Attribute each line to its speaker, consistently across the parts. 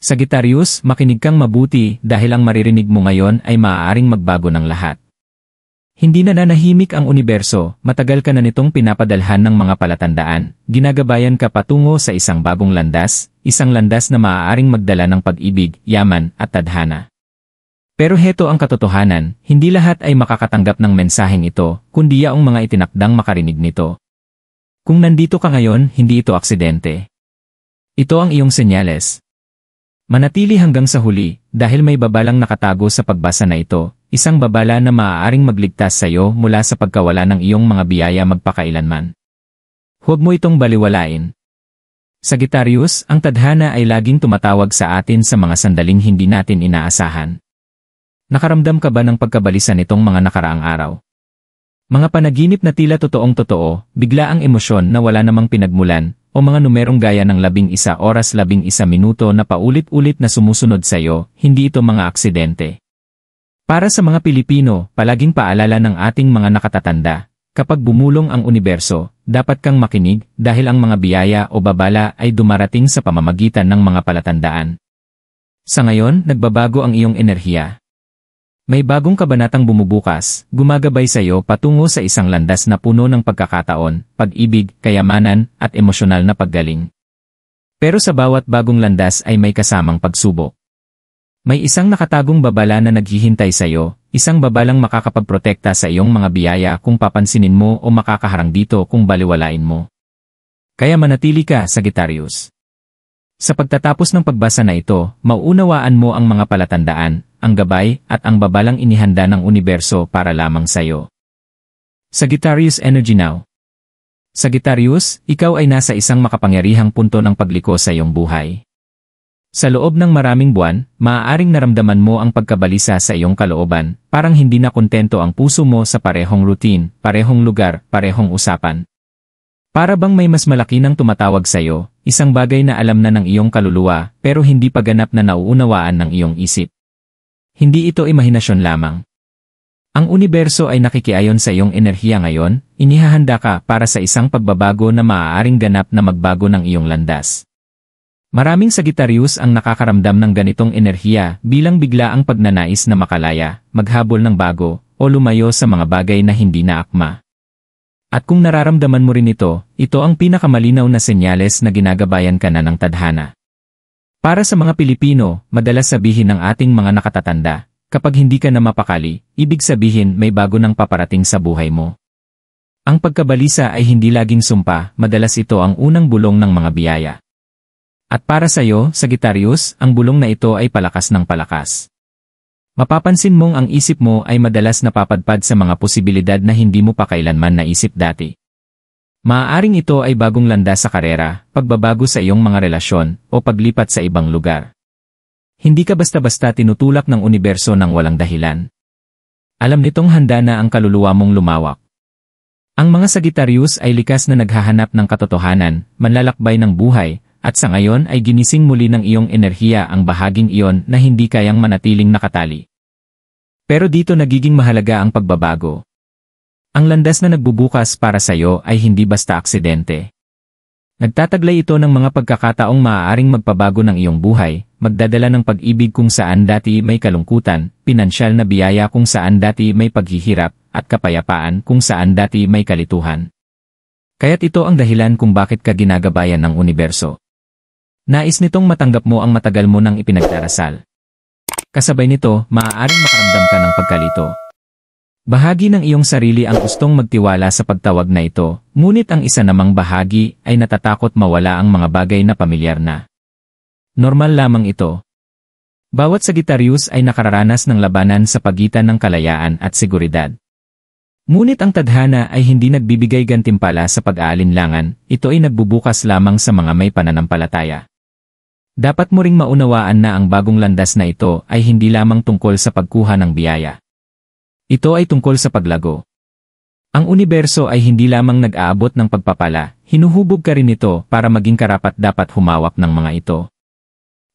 Speaker 1: Sagittarius, makinig kang mabuti dahil ang maririnig mo ngayon ay maaaring magbago ng lahat. Hindi na nanahimik ang universo, matagal ka na nitong pinapadalhan ng mga palatandaan, ginagabayan ka patungo sa isang bagong landas, isang landas na maaaring magdala ng pag-ibig, yaman, at tadhana. Pero heto ang katotohanan, hindi lahat ay makakatanggap ng mensaheng ito, kundi yaong mga itinakdang makarinig nito. Kung nandito ka ngayon, hindi ito aksidente. Ito ang iyong senyales. Manatili hanggang sa huli, dahil may babalang nakatago sa pagbasa na ito, isang babala na maaaring magligtas sa iyo mula sa pagkawala ng iyong mga biyaya magpakailanman. Huwag mo itong baliwalain. Sagittarius, ang tadhana ay laging tumatawag sa atin sa mga sandaling hindi natin inaasahan. Nakaramdam ka ba ng pagkabalisa nitong mga nakaraang araw? Mga panaginip na tila totoong-totoo, bigla ang emosyon na wala namang pinagmulan, o mga numerong gaya ng 11 oras 11 minuto na paulit-ulit na sumusunod sa iyo, hindi ito mga aksidente. Para sa mga Pilipino, palaging paalala ng ating mga nakatatanda, kapag bumulong ang universo, dapat kang makinig dahil ang mga biyaya o babala ay dumarating sa pamamagitan ng mga palatandaan. Sa ngayon, nagbabago ang iyong enerhiya. May bagong kabanatang bumubukas, gumagabay sa iyo patungo sa isang landas na puno ng pagkakataon, pag-ibig, kayamanan, at emosyonal na paggaling. Pero sa bawat bagong landas ay may kasamang pagsubok. May isang nakatagong babala na naghihintay sa iyo, isang babalang makakapagprotekta sa iyong mga biyaya kung papansinin mo o makakaharang dito kung baliwalain mo. Kaya manatili ka, Sagittarius. Sa pagtatapos ng pagbasa na ito, mauunawaan mo ang mga palatandaan, ang gabay, at ang babalang inihanda ng universo para lamang sa iyo. Sagittarius Energy Now. Sagittarius, ikaw ay nasa isang makapangyarihang punto ng pagliko sa iyong buhay. Sa loob ng maraming buwan, maaaring naramdaman mo ang pagkabalisa sa iyong kalooban, parang hindi na kontento ang puso mo sa parehong routine, parehong lugar, parehong usapan. Para bang may mas malaki nang tumatawag sa iyo, isang bagay na alam na ng iyong kaluluwa, pero hindi pa ganap na nauunawaan ng iyong isip. Hindi ito imahinasyon lamang. Ang universo ay nakikiayon sa iyong enerhiya ngayon, inihahanda ka para sa isang pagbabago na maaaring ganap na magbago ng iyong landas. Maraming Sagittarius ang nakakaramdam ng ganitong enerhiya bilang bigla ang pagnanais na makalaya, maghabol ng bago, o lumayo sa mga bagay na hindi na akma. At kung nararamdaman mo rin ito ang pinakamalinaw na senyales na ginagabayan ka na ng tadhana. Para sa mga Pilipino, madalas sabihin ng ating mga nakatatanda, kapag hindi ka na mapakali, ibig sabihin may bago nang paparating sa buhay mo. Ang pagkabalisa ay hindi laging sumpa, madalas ito ang unang bulong ng mga biyaya. At para sa iyo, Sagittarius, ang bulong na ito ay palakas ng palakas. Mapapansin mong ang isip mo ay madalas napapadpad sa mga posibilidad na hindi mo pa kailanman naisip dati. Maaaring ito ay bagong landas sa karera, pagbabago sa iyong mga relasyon, o paglipat sa ibang lugar. Hindi ka basta-basta tinutulak ng universo ng walang dahilan. Alam nitong handa na ang kaluluwa mong lumawak. Ang mga Sagittarius ay likas na naghahanap ng katotohanan, manlalakbay ng buhay, at sa ngayon ay ginising muli ng iyong enerhiya ang bahaging iyon na hindi kayang manatiling nakatali. Pero dito nagiging mahalaga ang pagbabago. Ang landas na nagbubukas para sa iyo ay hindi basta aksidente. Nagtataglay ito ng mga pagkakataong maaaring magpabago ng iyong buhay, magdadala ng pag-ibig kung saan dati may kalungkutan, pinansyal na biyaya kung saan dati may paghihirap, at kapayapaan kung saan dati may kalituhan. Kaya't ito ang dahilan kung bakit ka ginagabayan ng universo. Nais nitong matanggap mo ang matagal mo nang ipinagdarasal. Kasabay nito, maaaring makaramdam ka ng pagkalito. Bahagi ng iyong sarili ang gustong magtiwala sa pagtawag na ito, ngunit ang isa namang bahagi ay natatakot mawala ang mga bagay na pamilyar na. Normal lamang ito. Bawat Sagittarius ay nakararanas ng labanan sa pagitan ng kalayaan at seguridad. Ngunit ang tadhana ay hindi nagbibigay gantimpala sa pag-aalinlangan, ito ay nagbubukas lamang sa mga may pananampalataya. Dapat mo ring maunawaan na ang bagong landas na ito ay hindi lamang tungkol sa pagkuha ng biyaya. Ito ay tungkol sa paglago. Ang universo ay hindi lamang nag-aabot ng pagpapala, hinuhubog ka rin ito para maging karapat-dapat humawak ng mga ito.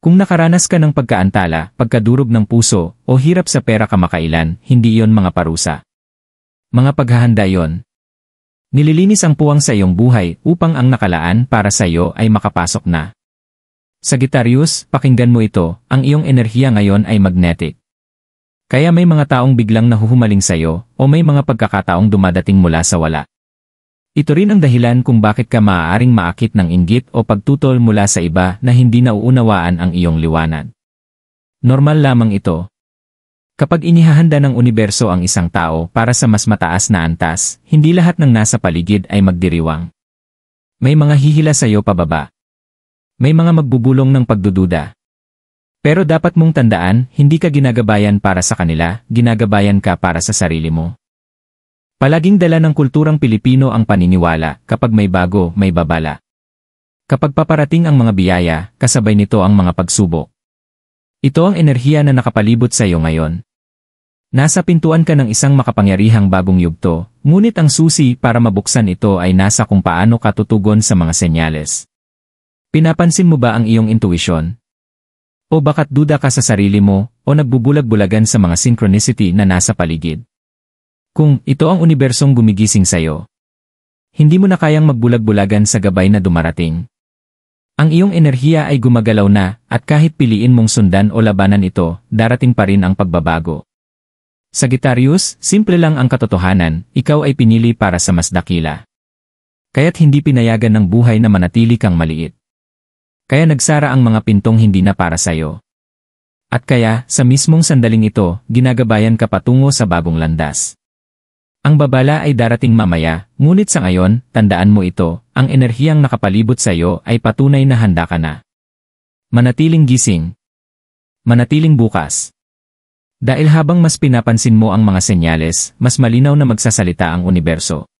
Speaker 1: Kung nakaranas ka ng pagkaantala, pagkadurog ng puso, o hirap sa pera kamakailan, hindi iyon mga parusa. Mga paghahanda yon. Nililinis ang puwang sa iyong buhay upang ang nakalaan para sa iyo ay makapasok na. Sagittarius, pakinggan mo ito, ang iyong enerhiya ngayon ay magnetic. Kaya may mga taong biglang nahuhumaling sa'yo, o may mga pagkakataong dumadating mula sa wala. Ito rin ang dahilan kung bakit ka maaaring maakit ng inggit o pagtutol mula sa iba na hindi nauunawaan ang iyong liwanag. Normal lamang ito. Kapag inihahanda ng universo ang isang tao para sa mas mataas na antas, hindi lahat ng nasa paligid ay magdiriwang. May mga hihila sa'yo pababa. May mga magbubulong ng pagdududa. Pero dapat mong tandaan, hindi ka ginagabayan para sa kanila, ginagabayan ka para sa sarili mo. Palaging dala ng kulturang Pilipino ang paniniwala, kapag may bago, may babala. Kapag paparating ang mga biyaya, kasabay nito ang mga pagsubok. Ito ang enerhiya na nakapalibot sa iyo ngayon. Nasa pintuan ka ng isang makapangyarihang bagong yugto, ngunit ang susi para mabuksan ito ay nasa kung paano ka tutugon sa mga senyales. Pinapansin mo ba ang iyong intuisyon? O bakat duda ka sa sarili mo, o nagbubulag-bulagan sa mga synchronicity na nasa paligid? Kung ito ang unibersong gumigising sa'yo, hindi mo na kayang magbulag-bulagan sa gabay na dumarating. Ang iyong enerhiya ay gumagalaw na, at kahit piliin mong sundan o labanan ito, darating pa rin ang pagbabago. Sagittarius, simple lang ang katotohanan, ikaw ay pinili para sa mas dakila. Kaya't hindi pinayagan ng buhay na manatili kang maliit. Kaya nagsara ang mga pintong hindi na para sa'yo. At kaya, sa mismong sandaling ito, ginagabayan ka patungo sa bagong landas. Ang babala ay darating mamaya, ngunit sa ngayon, tandaan mo ito, ang enerhiyang nakapalibot sa iyo ay patunay na handa ka na. Manatiling gising. Manatiling bukas. Dahil habang mas pinapansin mo ang mga senyales, mas malinaw na magsasalita ang universo.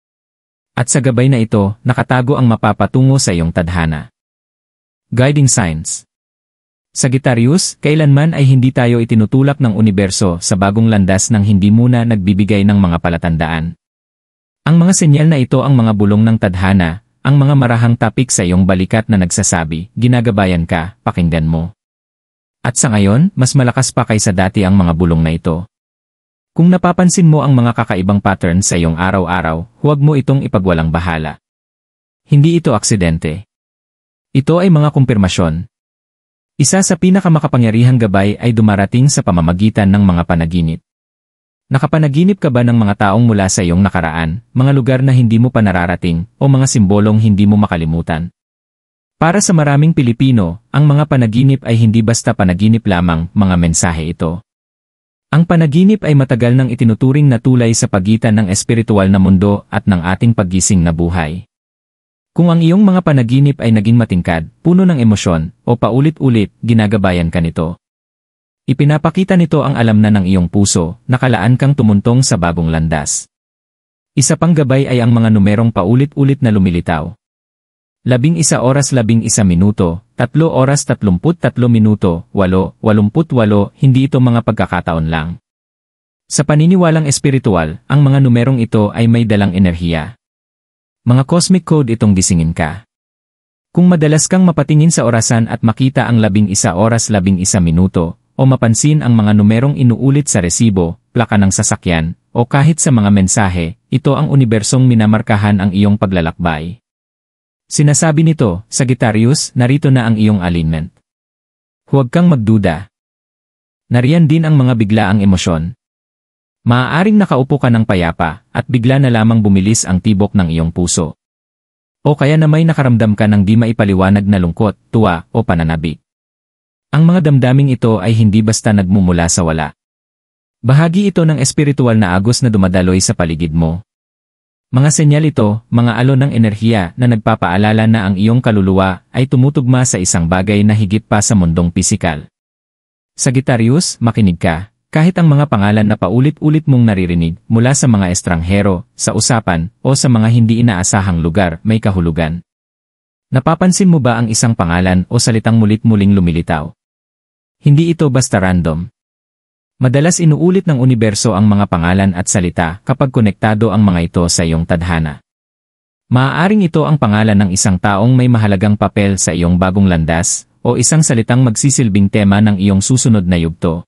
Speaker 1: At sa gabay na ito, nakatago ang mapapatungo sa iyong tadhana. Guiding Signs. Sagittarius, kailanman ay hindi tayo itinutulak ng universo sa bagong landas nang hindi muna nagbibigay ng mga palatandaan. Ang mga senyal na ito ang mga bulong ng tadhana, ang mga marahang tapik sa iyong balikat na nagsasabi, ginagabayan ka, pakinggan mo. At sa ngayon, mas malakas pa kaysa dati ang mga bulong na ito. Kung napapansin mo ang mga kakaibang pattern sa iyong araw-araw, huwag mo itong ipagwalang bahala. Hindi ito aksidente. Ito ay mga kumpirmasyon. Isa sa pinakamakapangyarihang gabay ay dumarating sa pamamagitan ng mga panaginip. Nakapanaginip ka ba ng mga taong mula sa iyong nakaraan, mga lugar na hindi mo pa nararating, o mga simbolong hindi mo makalimutan? Para sa maraming Pilipino, ang mga panaginip ay hindi basta panaginip lamang, mga mensahe ito. Ang panaginip ay matagal nang itinuturing na tulay sa pagitan ng espiritual na mundo at ng ating paggising na buhay. Kung ang iyong mga panaginip ay naging matingkad, puno ng emosyon, o paulit-ulit, ginagabayan ka nito. Ipinapakita nito ang alam na ng iyong puso, nakalaan kang tumuntong sa bagong landas. Isa pang gabay ay ang mga numerong paulit-ulit na lumilitaw. 11 oras 11 minuto, 3 oras 33 minuto, 8, 88, hindi ito mga pagkakataon lang. Sa paniniwalang espiritual, ang mga numerong ito ay may dalang enerhiya. Mga cosmic code itong gisingin ka. Kung madalas kang mapatingin sa orasan at makita ang 11 oras 11 minuto, o mapansin ang mga numerong inuulit sa resibo, plaka ng sasakyan, o kahit sa mga mensahe, ito ang unibersong minamarkahan ang iyong paglalakbay. Sinasabi nito, Sagittarius, narito na ang iyong alignment. Huwag kang magduda. Nariyan din ang mga biglaang emosyon. Maaaring nakaupo ka ng payapa, at bigla na lamang bumilis ang tibok ng iyong puso. O kaya na may nakaramdam ka ng di maipaliwanag na lungkot, tuwa, o pananabik. Ang mga damdaming ito ay hindi basta nagmumula sa wala. Bahagi ito ng espiritual na agos na dumadaloy sa paligid mo. Mga senyal ito, mga alon ng enerhiya na nagpapaalala na ang iyong kaluluwa ay tumutugma sa isang bagay na higit pa sa mundong pisikal. Sagittarius, makinig ka. Kahit ang mga pangalan na paulit-ulit mong naririnig mula sa mga estranghero, sa usapan, o sa mga hindi inaasahang lugar, may kahulugan. Napapansin mo ba ang isang pangalan o salitang mulit-muling lumilitaw? Hindi ito basta random. Madalas inuulit ng universo ang mga pangalan at salita kapag konektado ang mga ito sa iyong tadhana. Maaaring ito ang pangalan ng isang taong may mahalagang papel sa iyong bagong landas, o isang salitang magsisilbing tema ng iyong susunod na yugto.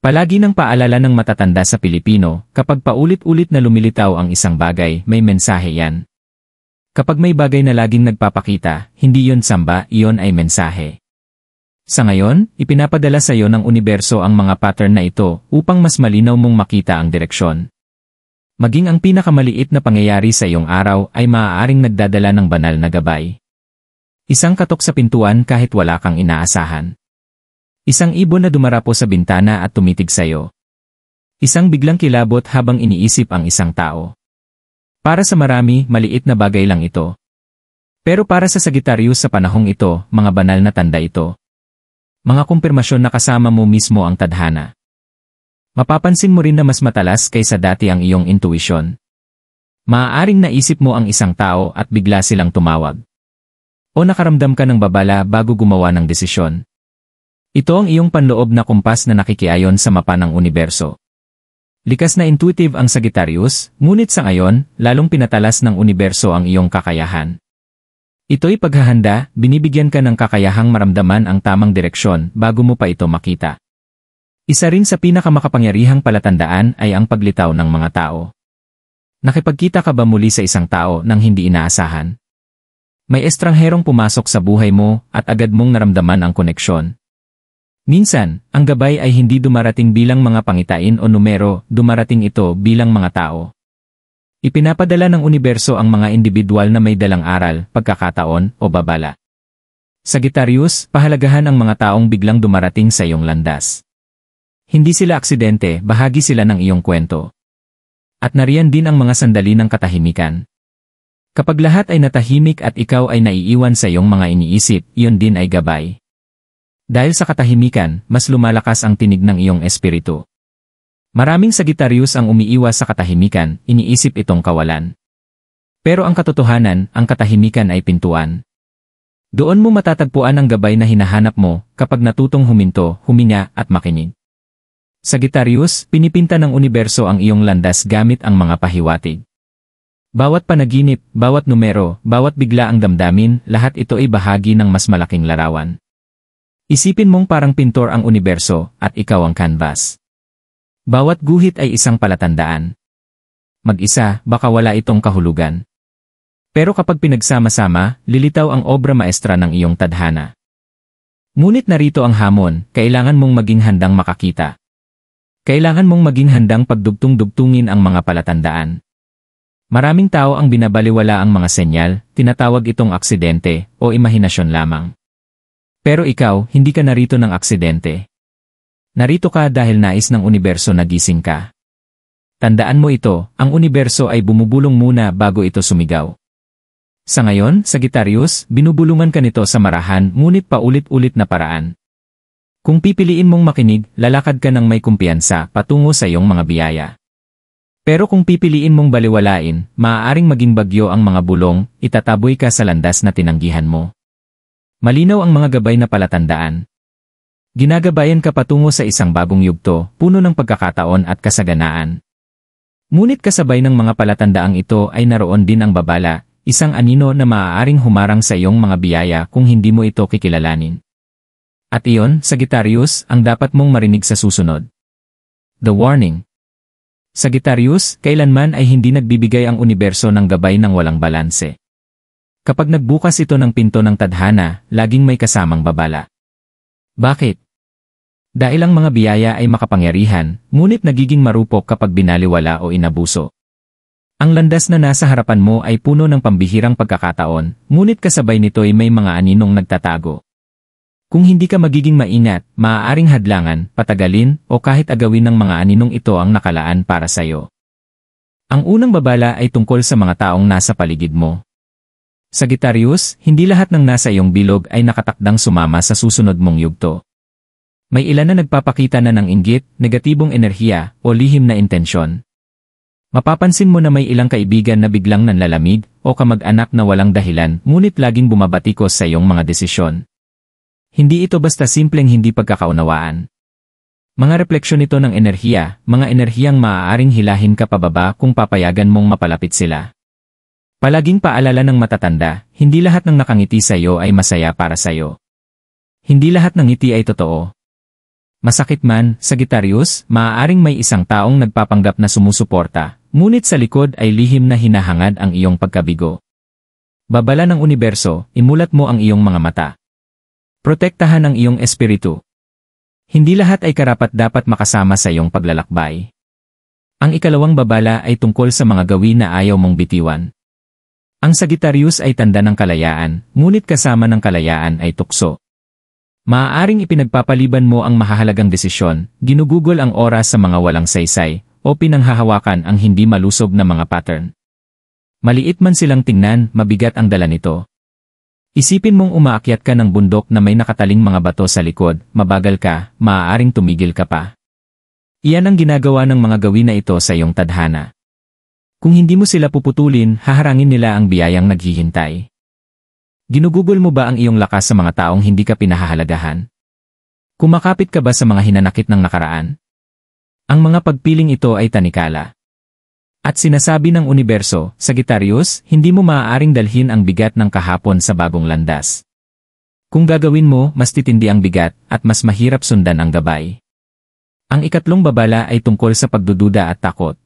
Speaker 1: Palagi nang paalala ng matatanda sa Pilipino, kapag paulit-ulit na lumilitaw ang isang bagay, may mensahe yan. Kapag may bagay na laging nagpapakita, hindi yon samba, iyon ay mensahe. Sa ngayon, ipinapadala sa iyo ng universo ang mga pattern na ito upang mas malinaw mong makita ang direksyon. Maging ang pinakamaliit na pangyayari sa iyong araw ay maaaring nagdadala ng banal na gabay. Isang katok sa pintuan kahit wala kang inaasahan. Isang ibon na dumarapo sa bintana at tumitig sa iyo. Isang biglang kilabot habang iniisip ang isang tao. Para sa marami, maliit na bagay lang ito. Pero para sa Sagittarius sa panahong ito, mga banal na tanda ito. Mga kumpirmasyon na kasama mo mismo ang tadhana. Mapapansin mo rin na mas matalas kaysa dati ang iyong intuition. Maaaring naisip mo ang isang tao at bigla silang tumawag. O nakaramdam ka ng babala bago gumawa ng desisyon. Ito ang iyong panloob na kumpas na nakikiayon sa mapa ng universo. Likas na intuitive ang Sagittarius, ngunit sa ngayon, lalong pinatalas ng universo ang iyong kakayahan. Ito'y paghahanda, binibigyan ka ng kakayahang maramdaman ang tamang direksyon bago mo pa ito makita. Isa rin sa pinakamakapangyarihang palatandaan ay ang paglitaw ng mga tao. Nakipagkita ka ba muli sa isang tao nang hindi inaasahan? May estrangherong pumasok sa buhay mo at agad mong naramdaman ang koneksyon. Minsan, ang gabay ay hindi dumarating bilang mga pangitain o numero, dumarating ito bilang mga tao. Ipinapadala ng universo ang mga individual na may dalang aral, pagkakataon, o babala. Sagittarius, pahalagahan ang mga taong biglang dumarating sa iyong landas. Hindi sila aksidente, bahagi sila ng iyong kwento. At nariyan din ang mga sandali ng katahimikan. Kapag lahat ay natahimik at ikaw ay naiiwan sa iyong mga iniisip, iyon din ay gabay. Dahil sa katahimikan, mas lumalakas ang tinig ng iyong espiritu. Maraming Sagittarius ang umiiwas sa katahimikan, iniisip itong kawalan. Pero ang katotohanan, ang katahimikan ay pintuan. Doon mo matatagpuan ang gabay na hinahanap mo kapag natutong huminto, huminga at makinig. Sagittarius, pinipinta ng universo ang iyong landas gamit ang mga pahiwatig. Bawat panaginip, bawat numero, bawat bigla ang damdamin, lahat ito ay bahagi ng mas malaking larawan. Isipin mong parang pintor ang universo at ikaw ang canvas. Bawat guhit ay isang palatandaan. Mag-isa, baka wala itong kahulugan. Pero kapag pinagsama-sama, lilitaw ang obra maestra ng iyong tadhana. Ngunit narito ang hamon, kailangan mong maging handang makakita. Kailangan mong maging handang pagdugtong-dugtungin ang mga palatandaan. Maraming tao ang binabaliwala ang mga senyal, tinatawag itong aksidente o imahinasyon lamang. Pero ikaw, hindi ka narito ng aksidente. Narito ka dahil nais ng universo na gising ka. Tandaan mo ito, ang universo ay bumubulong muna bago ito sumigaw. Sa ngayon, Sagittarius, binubulungan ka nito sa marahan ngunit paulit-ulit na paraan. Kung pipiliin mong makinig, lalakad ka ng may kumpiyansa patungo sa iyong mga biyaya. Pero kung pipiliin mong baliwalain, maaaring maging bagyo ang mga bulong, itataboy ka sa landas na tinanggihan mo. Malinaw ang mga gabay na palatandaan. Ginagabayan ka patungo sa isang bagong yugto, puno ng pagkakataon at kasaganaan. Ngunit kasabay ng mga palatandaang ito ay naroon din ang babala, isang anino na maaaring humarang sa iyong mga biyaya kung hindi mo ito kikilalanin. At iyon, Sagittarius, ang dapat mong marinig sa susunod. The warning. Sagittarius, kailanman ay hindi nagbibigay ang universo ng gabay ng walang balanse. Kapag nagbukas ito ng pinto ng tadhana, laging may kasamang babala. Bakit? Dahil ang mga biyaya ay makapangyarihan, ngunit nagiging marupok kapag binaliwala o inabuso. Ang landas na nasa harapan mo ay puno ng pambihirang pagkakataon, ngunit kasabay nito ay may mga aninong nagtatago. Kung hindi ka magiging maingat, maaaring hadlangan, patagalin, o kahit agawin ng mga aninong ito ang nakalaan para sa iyo. Ang unang babala ay tungkol sa mga taong nasa paligid mo. Sagittarius, hindi lahat ng nasa iyong bilog ay nakatakdang sumama sa susunod mong yugto. May ilan na nagpapakita na ng inggit, negatibong enerhiya, o lihim na intensyon. Mapapansin mo na may ilang kaibigan na biglang nanlalamig, o kamag-anak na walang dahilan, ngunit laging bumabatikos sa iyong mga desisyon. Hindi ito basta simpleng hindi pagkakaunawaan. Mga refleksyon ito ng enerhiya, mga enerhiyang maaaring hilahin ka pababa kung papayagan mong mapalapit sila. Palaging paalala ng matatanda, hindi lahat ng nakangiti sa iyo ay masaya para sa iyo. Hindi lahat ng ngiti ay totoo. Masakit man, Sagittarius, maaaring may isang taong nagpapanggap na sumusuporta, ngunit sa likod ay lihim na hinahangad ang iyong pagkabigo. Babala ng universo, imulat mo ang iyong mga mata. Protektahan ang iyong espiritu. Hindi lahat ay karapat-dapat makasama sa iyong paglalakbay. Ang ikalawang babala ay tungkol sa mga gawin na ayaw mong bitiwan. Ang Sagittarius ay tanda ng kalayaan, ngunit kasama ng kalayaan ay tukso. Maaaring ipinagpapaliban mo ang mahahalagang desisyon, ginugugol ang oras sa mga walang saysay, o pinanghahawakan ang hindi malusog na mga pattern. Maliit man silang tingnan, mabigat ang dala nito. Isipin mong umaakyat ka ng bundok na may nakataling mga bato sa likod, mabagal ka, maaaring tumigil ka pa. Iyan ang ginagawa ng mga gawin na ito sa iyong tadhana. Kung hindi mo sila puputulin, haharangin nila ang biyayang naghihintay. Ginugugol mo ba ang iyong lakas sa mga taong hindi ka pinahahalagahan? Kumakapit ka ba sa mga hinanakit ng nakaraan? Ang mga pagpiling ito ay tanikala. At sinasabi ng universo, Sagittarius, hindi mo maaaring dalhin ang bigat ng kahapon sa bagong landas. Kung gagawin mo, mas titindi ang bigat, at mas mahirap sundan ang gabay. Ang ikatlong babala ay tungkol sa pagdududa at takot.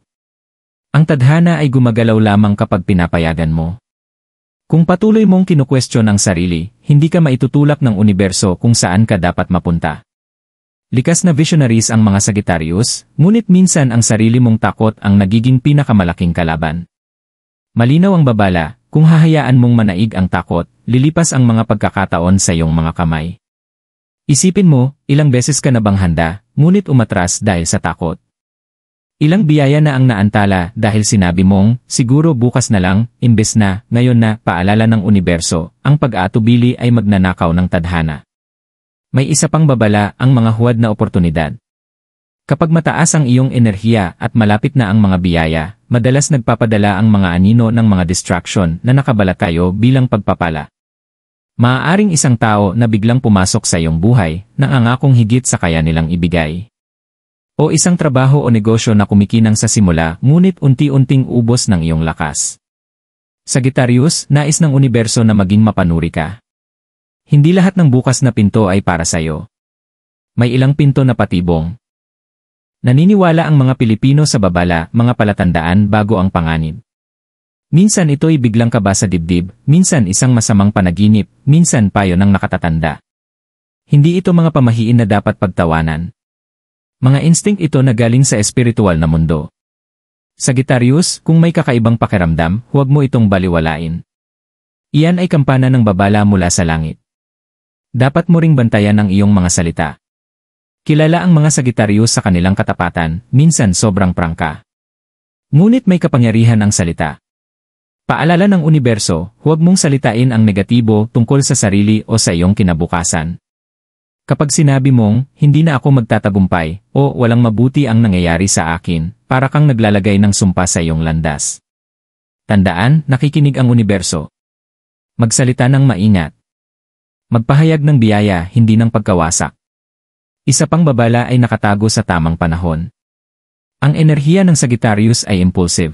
Speaker 1: Ang tadhana ay gumagalaw lamang kapag pinapayagan mo. Kung patuloy mong kinukwestiyon ang sarili, hindi ka maitutulak ng universo kung saan ka dapat mapunta. Likas na visionaries ang mga Sagittarius, ngunit minsan ang sarili mong takot ang nagiging pinakamalaking kalaban. Malinaw ang babala, kung hahayaan mong manaig ang takot, lilipas ang mga pagkakataon sa iyong mga kamay. Isipin mo, ilang beses ka na bang handa, ngunit umatras dahil sa takot. Ilang biyaya na ang naantala dahil sinabi mong, siguro bukas na lang, imbes na, ngayon na, paalala ng universo, ang pag-aatubili ay magnanakaw ng tadhana. May isa pang babala, ang mga huwad na oportunidad. Kapag mataas ang iyong enerhiya at malapit na ang mga biyaya, madalas nagpapadala ang mga anino ng mga distraction na nakabalat kayo bilang pagpapala. Maaaring isang tao na biglang pumasok sa iyong buhay, na angakong higit sa kaya nilang ibigay. O isang trabaho o negosyo na kumikinang sa simula, ngunit unti-unting ubos ng iyong lakas. Sagittarius, nais ng universo na maging mapanuri ka. Hindi lahat ng bukas na pinto ay para sa'yo. May ilang pinto na patibong. Naniniwala ang mga Pilipino sa babala, mga palatandaan bago ang panganib. Minsan ito'y biglang kaba sa dibdib, minsan isang masamang panaginip, minsan payo ng nakatatanda. Hindi ito mga pamahiin na dapat pagtawanan. Mga instinct ito na galing sa espiritual na mundo. Sagittarius, kung may kakaibang pakiramdam, huwag mo itong baliwalain. Iyan ay kampana ng babala mula sa langit. Dapat mo ring bantayan ang iyong mga salita. Kilala ang mga Sagittarius sa kanilang katapatan, minsan sobrang prangka. Ngunit may kapangyarihan ang salita. Paalala ng universo, huwag mong salitain ang negatibo tungkol sa sarili o sa iyong kinabukasan. Kapag sinabi mong, hindi na ako magtatagumpay, o walang mabuti ang nangyayari sa akin, para kang naglalagay ng sumpa sa iyong landas. Tandaan, nakikinig ang universo. Magsalita ng maingat. Magpahayag ng biyaya, hindi ng pagkawasak. Isa pang babala ay nakatago sa tamang panahon. Ang enerhiya ng Sagittarius ay impulsive.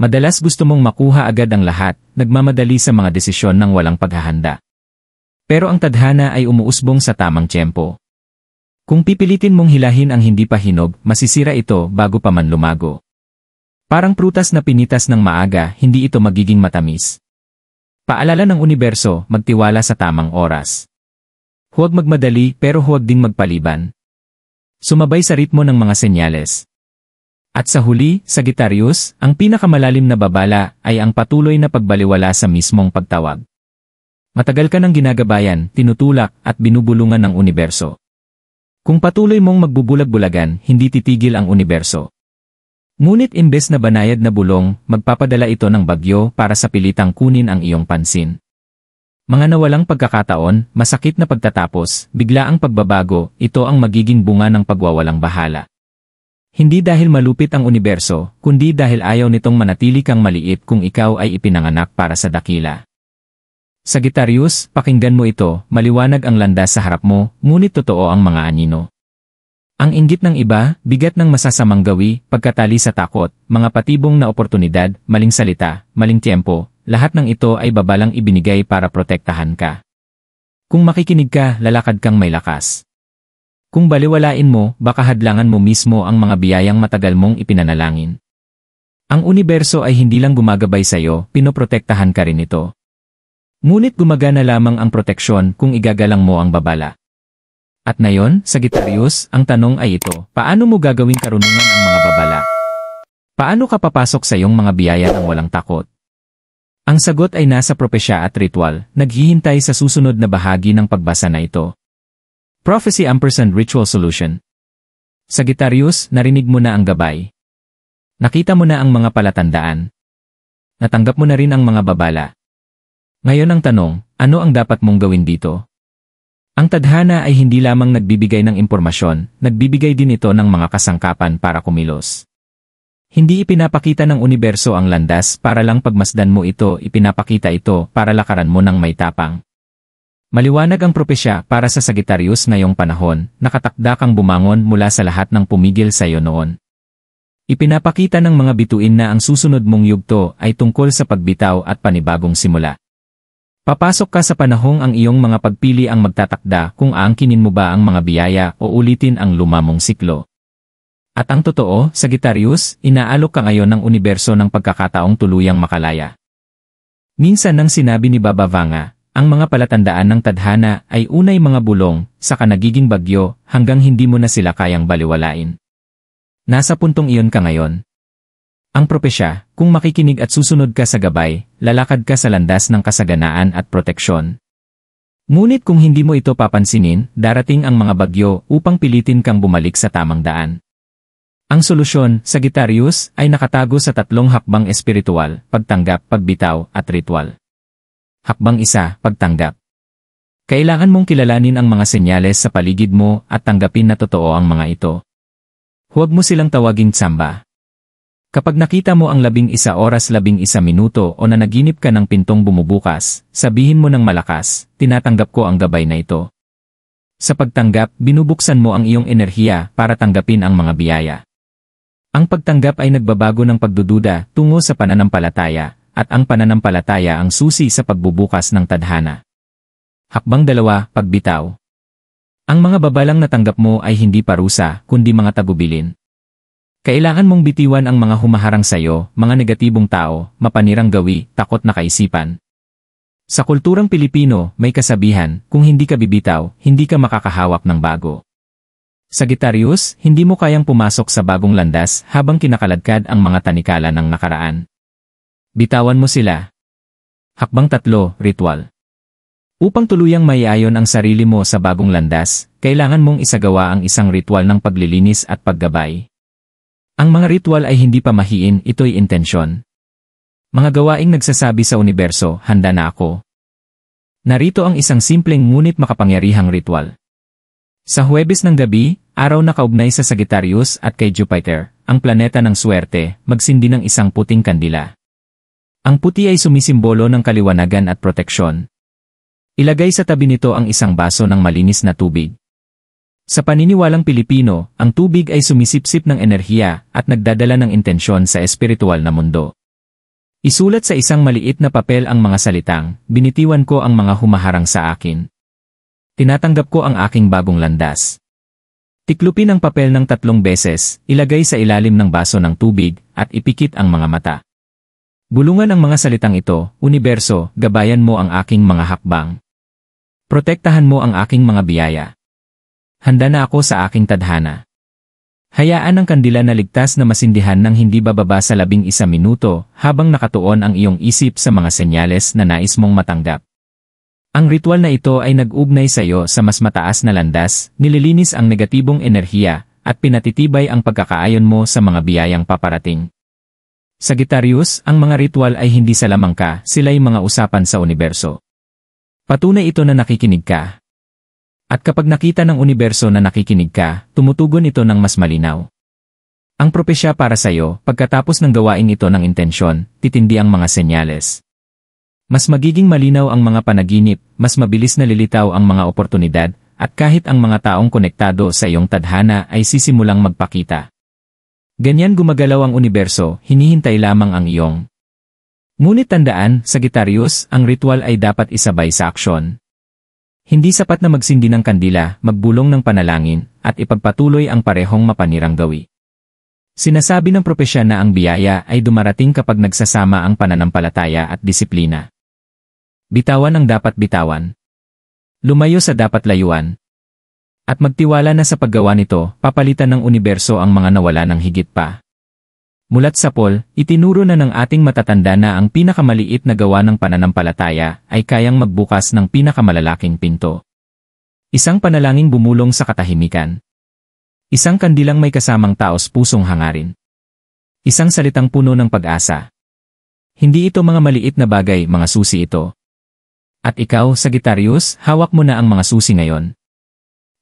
Speaker 1: Madalas gusto mong makuha agad ang lahat, nagmamadali sa mga desisyon ng walang paghahanda. Pero ang tadhana ay umuusbong sa tamang tiyempo. Kung pipilitin mong hilahin ang hindi pa hinog, masisira ito bago pa man lumago. Parang prutas na pinitas ng maaga, hindi ito magiging matamis. Paalala ng universo, magtiwala sa tamang oras. Huwag magmadali pero huwag ding magpaliban. Sumabay sa ritmo ng mga senyales. At sa huli, Sagittarius, ang pinakamalalim na babala ay ang patuloy na pagbaliwala sa mismong pagtawag. Matagal ka nang ginagabayan, tinutulak at binubulungan ng universo. Kung patuloy mong magbubulag-bulagan, hindi titigil ang universo. Ngunit imbes na banayad na bulong, magpapadala ito ng bagyo para sa pilitang kunin ang iyong pansin. Mga nawalang pagkakataon, masakit na pagtatapos, bigla ang pagbabago, ito ang magiging bunga ng pagwawalang bahala. Hindi dahil malupit ang universo, kundi dahil ayaw nitong manatili kang maliit kung ikaw ay ipinanganak para sa dakila. Sagittarius, pakinggan mo ito, maliwanag ang landas sa harap mo, ngunit totoo ang mga anino. Ang inggit ng iba, bigat ng masasamang gawi, pagkatali sa takot, mga patibong na oportunidad, maling salita, maling tiempo, lahat ng ito ay babalang ibinigay para protektahan ka. Kung makikinig ka, lalakad kang may lakas. Kung baliwalain mo, baka hadlangan mo mismo ang mga biyayang matagal mong ipinanalangin. Ang universo ay hindi lang gumagabay sa iyo, pinoprotektahan ka rin ito. Ngunit gumagana lamang ang proteksyon kung igagalang mo ang babala. At ngayon, Sagittarius, ang tanong ay ito, paano mo gagawing karunungan ang mga babala? Paano ka papasok sa iyong mga biyaya ng walang takot? Ang sagot ay nasa propesya at ritual, naghihintay sa susunod na bahagi ng pagbasa na ito. Prophecy & Ritual Solution. Sagittarius, narinig mo na ang gabay. Nakita mo na ang mga palatandaan. Natanggap mo na rin ang mga babala. Ngayon ang tanong, ano ang dapat mong gawin dito? Ang tadhana ay hindi lamang nagbibigay ng impormasyon, nagbibigay din ito ng mga kasangkapan para kumilos. Hindi ipinapakita ng universo ang landas para lang pagmasdan mo ito, ipinapakita ito para lakaran mo ng may tapang. Maliwanag ang propesya para sa Sagittarius ngayong panahon, nakatakda kang bumangon mula sa lahat ng pumigil sa iyo noon. Ipinapakita ng mga bituin na ang susunod mong yugto ay tungkol sa pagbitaw at panibagong simula. Papasok ka sa panahong ang iyong mga pagpili ang magtatakda kung aangkinin mo ba ang mga biyaya o ulitin ang lumamong siklo. At ang totoo, Sagittarius, inaalok ka ngayon ng universo ng pagkakataong tuluyang makalaya. Minsan nang sinabi ni Baba Vanga, ang mga palatandaan ng tadhana ay unay mga bulong, saka nagiging bagyo hanggang hindi mo na sila kayang baliwalain. Nasa puntong iyon ka ngayon. Ang propesya, kung makikinig at susunod ka sa gabay, lalakad ka sa landas ng kasaganaan at proteksyon. Ngunit kung hindi mo ito papansinin, darating ang mga bagyo upang pilitin kang bumalik sa tamang daan. Ang solusyon, Sagittarius, ay nakatago sa tatlong hakbang espiritual, pagtanggap, pagbitaw, at ritual. Hakbang 1, pagtanggap. Kailangan mong kilalanin ang mga senyales sa paligid mo at tanggapin na totoo ang mga ito. Huwag mo silang tawaging tsamba. Kapag nakita mo ang 11 oras 11 minuto o nanaginip ka ng pintong bumubukas, sabihin mo ng malakas, tinatanggap ko ang gabay na ito. Sa pagtanggap, binubuksan mo ang iyong enerhiya para tanggapin ang mga biyaya. Ang pagtanggap ay nagbabago ng pagdududa tungo sa pananampalataya, at ang pananampalataya ang susi sa pagbubukas ng tadhana. Hakbang 2, pagbitaw. Ang mga babalang natanggap mo ay hindi parusa, kundi mga tagubilin. Kailangan mong bitiwan ang mga humaharang sa iyo, mga negatibong tao, mapanirang gawi, takot na kaisipan. Sa kulturang Pilipino, may kasabihan, kung hindi ka bibitaw, hindi ka makakahawak ng bago. Sagittarius, hindi mo kayang pumasok sa bagong landas habang kinakaladkad ang mga tanikala ng nakaraan. Bitawan mo sila. Hakbang 3, ritual. Upang tuluyang maiayon ang sarili mo sa bagong landas, kailangan mong isagawa ang isang ritual ng paglilinis at paggabay. Ang mga ritual ay hindi pamahiin, ito'y intensyon. Mga gawaing nagsasabi sa universo, handa na ako. Narito ang isang simpleng ngunit makapangyarihang ritual. Sa Huwebes ng gabi, araw na kaugnay sa Sagittarius at kay Jupiter, ang planeta ng swerte, magsindi ng isang puting kandila. Ang puti ay sumisimbolo ng kaliwanagan at proteksyon. Ilagay sa tabi nito ang isang baso ng malinis na tubig. Sa paniniwalang Pilipino, ang tubig ay sumisipsip ng enerhiya at nagdadala ng intensyon sa espiritual na mundo. Isulat sa isang maliit na papel ang mga salitang, binitiwan ko ang mga humaharang sa akin. Tinatanggap ko ang aking bagong landas. Tiklupin ang papel ng 3 beses, ilagay sa ilalim ng baso ng tubig, at ipikit ang mga mata. Bulungan ang mga salitang ito, Universo, gabayan mo ang aking mga hakbang. Protektahan mo ang aking mga biyaya. Handa na ako sa aking tadhana. Hayaan ang kandila na ligtas na masindihan ng hindi bababa sa 11 minuto habang nakatuon ang iyong isip sa mga senyales na nais mong matanggap. Ang ritual na ito ay nag-ugnay sa iyo sa mas mataas na landas, nililinis ang negatibong enerhiya, at pinatitibay ang pagkakaayon mo sa mga biyayang paparating. Sagittarius, ang mga ritual ay hindi sa lamang ka, sila'y mga usapan sa universo. Patunay ito na nakikinig ka. At kapag nakita ng universo na nakikinig ka, tumutugon ito ng mas malinaw. Ang propesya para sa iyo, pagkatapos ng gawain ito ng intensyon, titindi ang mga senyales. Mas magiging malinaw ang mga panaginip, mas mabilis na lilitaw ang mga oportunidad, at kahit ang mga taong konektado sa iyong tadhana ay sisimulang magpakita. Ganyan gumagalaw ang universo, hinihintay lamang ang iyong. Ngunit tandaan, Sagittarius, ang ritual ay dapat isabay sa aksyon. Hindi sapat na magsindi ng kandila, magbulong ng panalangin, at ipagpatuloy ang parehong mapanirang gawi. Sinasabi ng propesya na ang biyaya ay dumarating kapag nagsasama ang pananampalataya at disiplina. Bitawan ang dapat bitawan. Lumayo sa dapat layuan. At magtiwala na sa paggawa nito, papalitan ng universo ang mga nawala ng higit pa. Mulat sa Paul, itinuro na ng ating matatanda na ang pinakamaliit na gawa ng pananampalataya ay kayang magbukas ng pinakamalalaking pinto. Isang panalangin bumulong sa katahimikan. Isang kandilang may kasamang taos pusong hangarin. Isang salitang puno ng pag-asa. Hindi ito mga maliit na bagay, mga susi ito. At ikaw, Sagittarius, hawak mo na ang mga susi ngayon.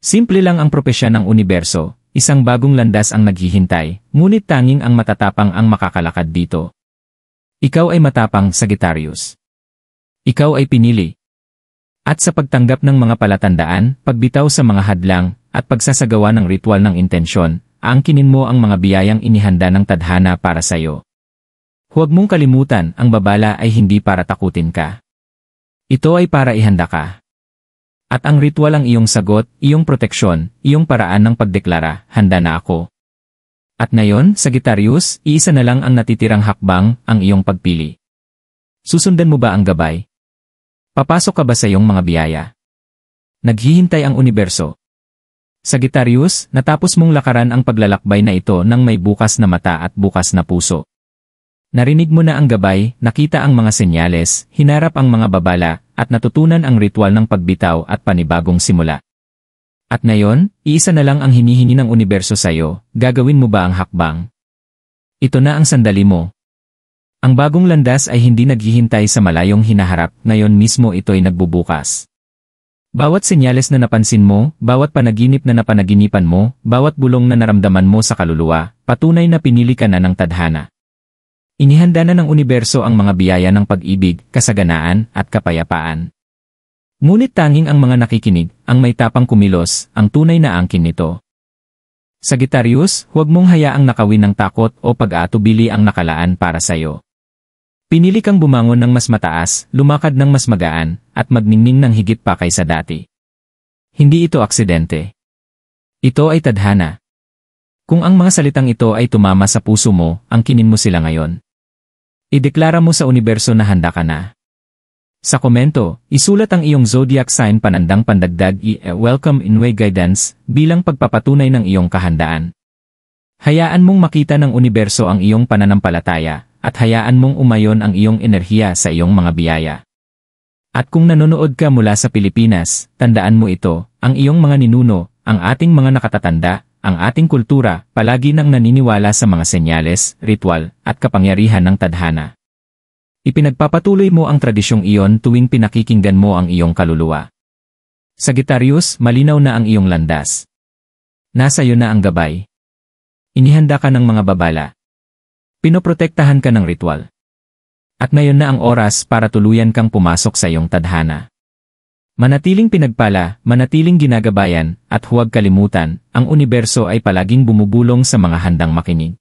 Speaker 1: Simple lang ang propesya ng universo, isang bagong landas ang naghihintay, ngunit tanging ang matatapang ang makakalakad dito. Ikaw ay matapang, Sagittarius. Ikaw ay pinili. At sa pagtanggap ng mga palatandaan, pagbitaw sa mga hadlang, at pagsasagawa ng ritual ng intensyon, aangkinin mo ang mga biyayang inihanda ng tadhana para sa iyo. Huwag mong kalimutan, ang babala ay hindi para takutin ka. Ito ay para ihanda ka. At ang ritual ang iyong sagot, iyong proteksyon, iyong paraan ng pagdeklara, handa na ako. At ngayon, Sagittarius, iisa na lang ang natitirang hakbang, ang iyong pagpili. Susundan mo ba ang gabay? Papasok ka ba sa iyong mga biyaya? Naghihintay ang universo. Sagittarius, natapos mong lakaran ang paglalakbay na ito ng may bukas na mata at bukas na puso. Narinig mo na ang gabay, nakita ang mga senyales, hinarap ang mga babala, at natutunan ang ritual ng pagbitaw at panibagong simula. At ngayon, iisa na lang ang hinihingi ng universo sa iyo, gagawin mo ba ang hakbang? Ito na ang sandali mo. Ang bagong landas ay hindi naghihintay sa malayong hinaharap, ngayon mismo ito'y nagbubukas. Bawat senyales na napansin mo, bawat panaginip na napanaginipan mo, bawat bulong na naramdaman mo sa kaluluwa, patunay na pinili ka na ng tadhana. Inihanda na ng universo ang mga biyaya ng pag-ibig, kasaganaan, at kapayapaan. Ngunit tanging ang mga nakikinig, ang may tapang kumilos, ang tunay na angkin nito. Sagittarius, huwag mong hayaang nakawin ng takot o pag-aatubili ang nakalaan para sa iyo. Pinili kang bumangon ng mas mataas, lumakad ng mas magaan, at magningning ng higit pa kaysa dati. Hindi ito aksidente. Ito ay tadhana. Kung ang mga salitang ito ay tumama sa puso mo, angkinin mo sila ngayon. Ideklara mo sa universo na handa ka na. Sa komento, isulat ang iyong zodiac sign panandang pandagdag welcome in way guidance bilang pagpapatunay ng iyong kahandaan. Hayaan mong makita ng universo ang iyong pananampalataya at hayaan mong umayon ang iyong enerhiya sa iyong mga biyaya. At kung nanonood ka mula sa Pilipinas, tandaan mo ito, ang iyong mga ninuno, ang ating mga nakatatanda, ang ating kultura, palagi nang naniniwala sa mga senyales, ritual, at kapangyarihan ng tadhana. Ipinagpapatuloy mo ang tradisyong iyon tuwing pinakikinggan mo ang iyong kaluluwa. Sagittarius, malinaw na ang iyong landas. Nasa iyo na ang gabay. Inihanda ka ng mga babala. Pinoprotektahan ka ng ritual. At ngayon na ang oras para tuluyan kang pumasok sa iyong tadhana. Manatiling pinagpala, manatiling ginagabayan, at huwag kalimutan, ang universo ay palaging bumubulong sa mga handang makinig.